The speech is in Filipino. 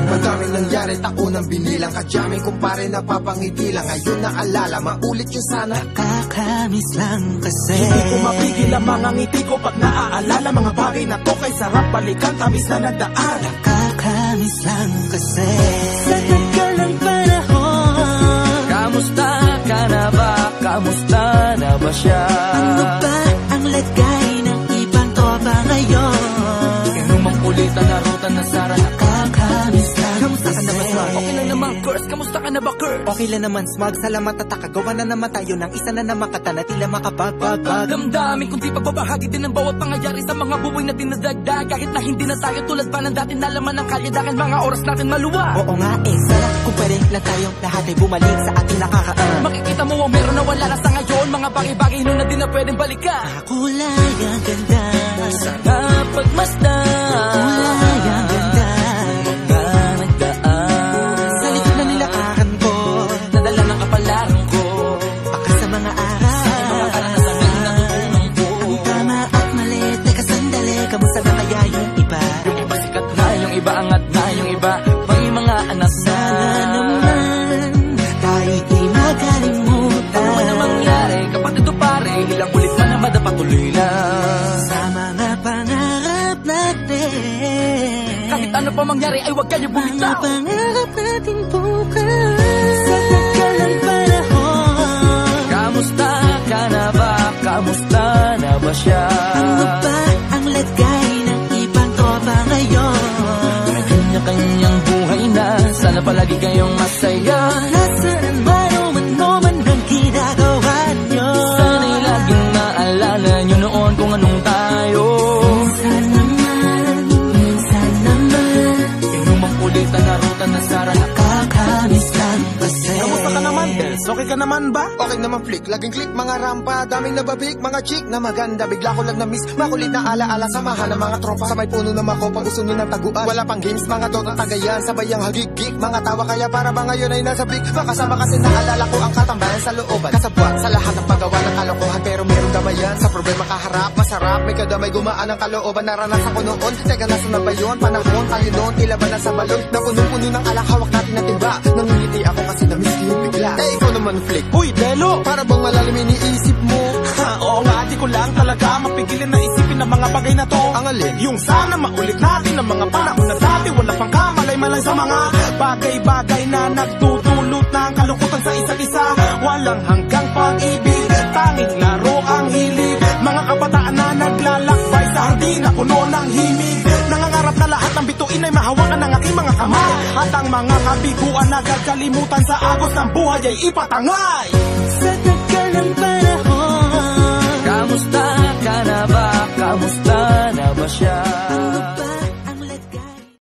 Madaming nangyari, taunang binilang, kadyaming kumpare napapangiti lang. Ngayon naalala, maulit yung sana. Nakakamiss lang kasi hindi ko mapigil ang mga ngiti ko pag naaalala. Mga bagay na to kay sarap balikan, tamis na nagdaan. Nakakamiss lang kasi sa tagal ng panahon. Kamusta ka na ba? Kamusta na ba siya? Ano ba ang lagay ng ibang tropa ngayon? Inumang kulitan na rutan na sara. Nakakamiss lang. Kamusta ka na ba, Smug? Okay lang naman, Curse. Kamusta ka na ba, Curse? Okay lang naman, Smug. Salamat at nakagawa na naman tayo ng isa na naman kata na tila makabagbag. Damdamin kundi pagbabahagi din ng bawat pangyayari sa mga buhay na dinadagdag. Kahit na hindi na tayo tulad pa ng dati, nalaman ng kalye dahil mga oras natin maluwa. Oo nga sana kung pwede lang tayong lahat ay bumalik sa ating nakakaan. Makikita mo ang meron na wala na sa ngayon. Mga bagay-bagay nun na di na pwedeng balikan. Kulay ang ganda, sana pagmasdan. kulay ang ganda, Mga nagdaan sa likod ng nilakaran ko, nadala ng kapalaran ko. baka sa mga aral, Mga karanasan na natutunan ko. ang tama at mali. Teka sandali, kamusta na kaya yung iba? Yung iba sikat na, yung iba angat na, yung iba may mga anak na. Sana naman kahit di makalimutan. Ano man ang mangyari, kapatid o pare, ilang ulit na naman napatuloy lang. Sa mga pangarap natin, Kahit ano pa mangyari ay huwag kayo mga bumitaw. pangarap natin bukas. Sa tagal ng panahon, Kamusta ka na ba? Kamusta na ba siya? ano ba ang lagay ng ibang tropa ngayon? May kanya-kanyang buhay na, sana palagi kayong masaya. Nasaan man o ano man ang ginagawa nyo, Sana'y laging maalala nyo noon kung anong tayo. minsan naman Inumang kulitan na rutan na sara. nakakamiss lang kasi. Kamusta ka naman, Dels? Okay ka naman ba? Okay naman flick, laging click, mga rampa, daming nababik, mga chick na maganda. Bigla ko lang na-miss, makulit na alaala, samahan ng mga tropa. Sa may puno na makopa, gusto nyo ng taguan. Wala pang games, mga dota tagayan, sabay ang hagig-gig. Mga tawa kaya para ba ngayon ay nasa big. Makasama kasi naalala ko ang katambayan sa looban. Kasabwat sa lahat ng paggawa ng kalokohan, pero merong damayan. Sa problema kaharap, masarap, may kadamay gumaan ang kalooban. Naranasan ko noon, teka nasa na ba yun? Panahon, tayo noon, tila ba nasa balon? Na punong-puno ng alak, hawak natin na timba. Nangingiti ako kasi na-miss ko yung bigla. Eh, ikaw naman flick. Uy, Delo! Para bang malalim iniisip mo? Ha, oo nga, di ko lang talaga mapigilin na isipin ang mga bagay na to. Ang alin? Yung sana maulit natin ang mga panahon na dati. Wala pang kamalay-malay sa mga bagay-bagay na nagtutulot ng kalukutan sa isa't isa. Walang hanggang pag-ibig, tanging laro ang hilig. Mga kabataan na naglalakbay sa hardin na puno ng himig. Nangangarap na lahat ng bituin ay mahawakan ng aking mga kamay. At ang mga kabiguan na gagalimutan sa agos ng buhay ay ipatangay. Sa tagal ng panahon, Kamusta ka na ba? Kamusta na ba siya? ano ba